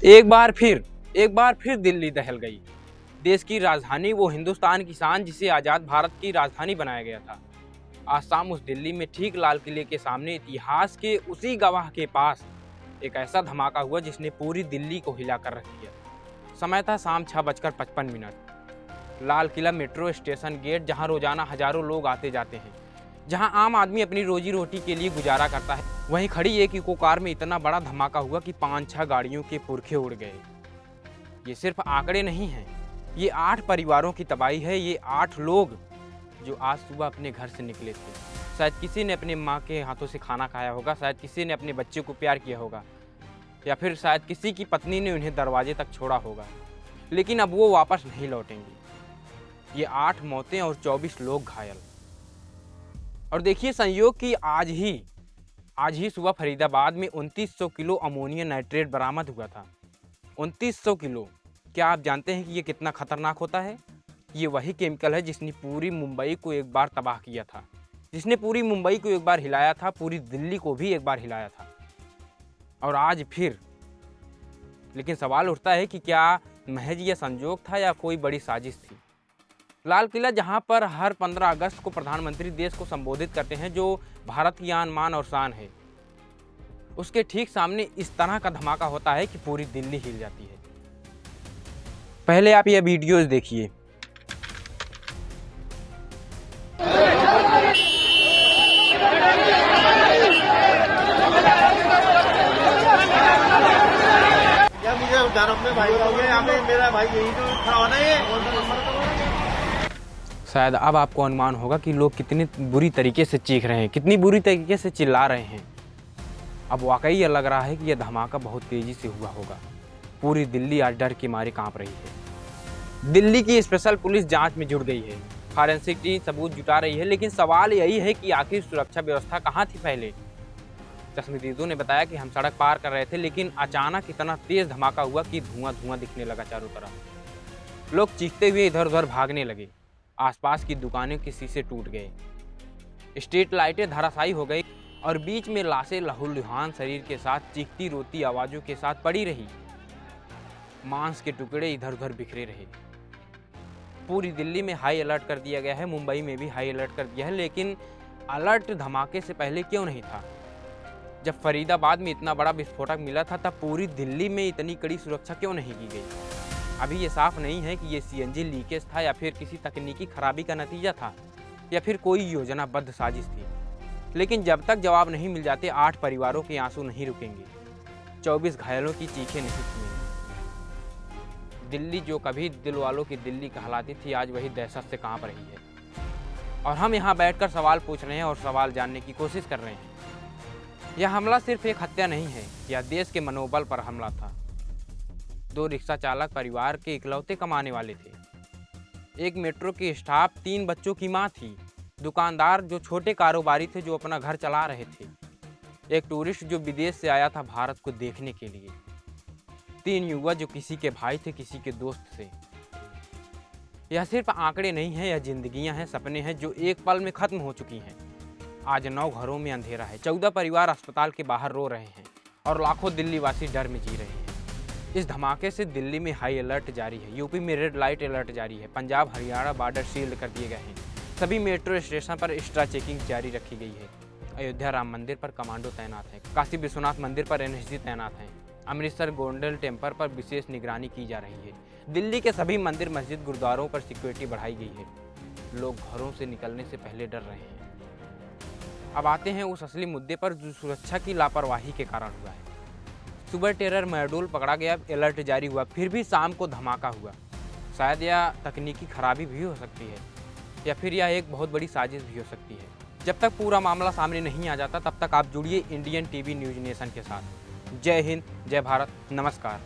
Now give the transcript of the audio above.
एक बार फिर दिल्ली दहल गई। देश की राजधानी, वो हिंदुस्तान की शान जिसे आज़ाद भारत की राजधानी बनाया गया था। आज शाम उस दिल्ली में ठीक लाल किले के सामने इतिहास के उसी गवाह के पास एक ऐसा धमाका हुआ जिसने पूरी दिल्ली को हिला कर रख दिया। समय था शाम 6:55। Lal Qila metro station gate, जहां रोजाना हजारों लोग आते जाते हैं, जहां आम आदमी अपनी रोजी रोटी के लिए गुजारा करता है, वहीं खड़ी एक इको कार में इतना बड़ा धमाका हुआ कि 5-6 गाड़ियों के पुरखे उड़ गए। ये सिर्फ आंकड़े नहीं हैं, ये 8 परिवारों की तबाही है। ये 8 लोग जो आज सुबह अपने घर से निकले थे। शायद किसी ने अपने माँ के हाथों से खाना खाया होगा, शायद किसी ने अपने बच्चे को प्यार किया होगा, या फिर शायद किसी की पत्नी ने उन्हें दरवाजे तक छोड़ा होगा, लेकिन अब वो वापस नहीं लौटेंगे। ये 8 मौतें और 24 लोग घायल। और देखिए संयोग कि आज ही सुबह फरीदाबाद में 2900 किलो अमोनियम नाइट्रेट बरामद हुआ था। 2900 किलो। क्या आप जानते हैं कि ये कितना खतरनाक होता है? ये वही केमिकल है जिसने पूरी मुंबई को एक बार तबाह किया था, जिसने पूरी मुंबई को एक बार हिलाया था, पूरी दिल्ली को भी एक बार हिलाया था, और आज फिर। लेकिन सवाल उठता है कि क्या महज यह संजोग था या कोई बड़ी साजिश थी? लाल किला, जहां पर हर 15 अगस्त को प्रधानमंत्री देश को संबोधित करते हैं, जो भारत की आन मान और शान है, उसके ठीक सामने इस तरह का धमाका होता है कि पूरी दिल्ली हिल जाती है। पहले आप ये वीडियोस देखिए। अपने भाई मेरा भाई यही तो खड़ा होना है। शायद अब आपको अनुमान होगा कि लोग कितनी बुरी तरीके से चीख रहे हैं, कितनी बुरी तरीके से चिल्ला रहे हैं। अब वाकई यह लग रहा है कि यह धमाका बहुत तेजी से हुआ होगा। पूरी दिल्ली आज डर के मारे कांप रही है। दिल्ली की स्पेशल पुलिस जांच में जुट गई है, फॉरेंसिक टीम सबूत जुटा रही है, लेकिन सवाल यही है कि आखिर सुरक्षा व्यवस्था कहाँ थी पहले? चश्मदीदों ने बताया कि हम सड़क पार कर रहे थे, लेकिन अचानक इतना तेज धमाका हुआ कि धुआं दिखने लगा चारों तरफ। लोग चीखते हुए इधर उधर भागने लगे। आसपास की दुकानों के शीशे टूट गए, स्ट्रीट लाइटें धराशायी हो गई, और बीच में लाशें लहूलुहान शरीर के साथ चीखती रोती आवाजों के साथ पड़ी रही। मांस के टुकड़े इधर उधर बिखरे रहे। पूरी दिल्ली में हाई अलर्ट कर दिया गया है, मुंबई में भी हाई अलर्ट कर दिया है, लेकिन अलर्ट धमाके से पहले क्यों नहीं था? जब फरीदाबाद में इतना बड़ा विस्फोटक मिला था, तब पूरी दिल्ली में इतनी कड़ी सुरक्षा क्यों नहीं की गई? अभी ये साफ नहीं है कि ये सीएनजी लीकेज था, या फिर किसी तकनीकी खराबी का नतीजा था, या फिर कोई योजनाबद्ध साजिश थी। लेकिन जब तक जवाब नहीं मिल जाते, 8 परिवारों के आंसू नहीं रुकेंगे, 24 घायलों की चीखें नहीं थमेंगी। दिल्ली जो कभी दिल वालों की दिल्ली कहलाती थी, आज वही दहशत से कांप रही है। और हम यहाँ बैठकर सवाल पूछ रहे हैं और सवाल जानने की कोशिश कर रहे हैं। यह हमला सिर्फ एक हत्या नहीं है, यह देश के मनोबल पर हमला था। 2 रिक्शा चालक परिवार के इकलौते कमाने वाले थे। एक मेट्रो के स्टाफ 3 बच्चों की मां थी। दुकानदार जो छोटे कारोबारी थे, जो अपना घर चला रहे थे। एक टूरिस्ट जो विदेश से आया था भारत को देखने के लिए। 3 युवा जो किसी के भाई थे, किसी के दोस्त थे। यह सिर्फ आंकड़े नहीं है, यह जिंदगियां हैं, सपने हैं जो एक पल में खत्म हो चुकी हैं। आज 9 घरों में अंधेरा है, 14 परिवार अस्पताल के बाहर रो रहे हैं, और लाखों दिल्ली वासी डर में जी रहे हैं। इस धमाके से दिल्ली में हाई अलर्ट जारी है, यूपी में रेड लाइट अलर्ट जारी है, पंजाब हरियाणा बॉर्डर सील्ड कर दिए गए हैं, सभी मेट्रो स्टेशन पर एक्स्ट्रा चेकिंग जारी रखी गई है। अयोध्या राम मंदिर पर कमांडो तैनात है, काशी विश्वनाथ मंदिर पर एनएसजी तैनात हैं, अमृतसर गोल्डन टेम्पल पर विशेष निगरानी की जा रही है। दिल्ली के सभी मंदिर, मस्जिद, गुरुद्वारों पर सिक्योरिटी बढ़ाई गई है। लोग घरों से निकलने से पहले डर रहे हैं। अब आते हैं उस असली मुद्दे पर जो सुरक्षा की लापरवाही के कारण हुआ है। सुबह टेरर महडूल पकड़ा गया, अलर्ट जारी हुआ, फिर भी शाम को धमाका हुआ। शायद यह तकनीकी खराबी भी हो सकती है, या फिर यह एक बहुत बड़ी साजिश भी हो सकती है। जब तक पूरा मामला सामने नहीं आ जाता, तब तक आप जुड़िए इंडियन टीवी न्यूज़ नेशन के साथ। जय हिंद, जय भारत, नमस्कार।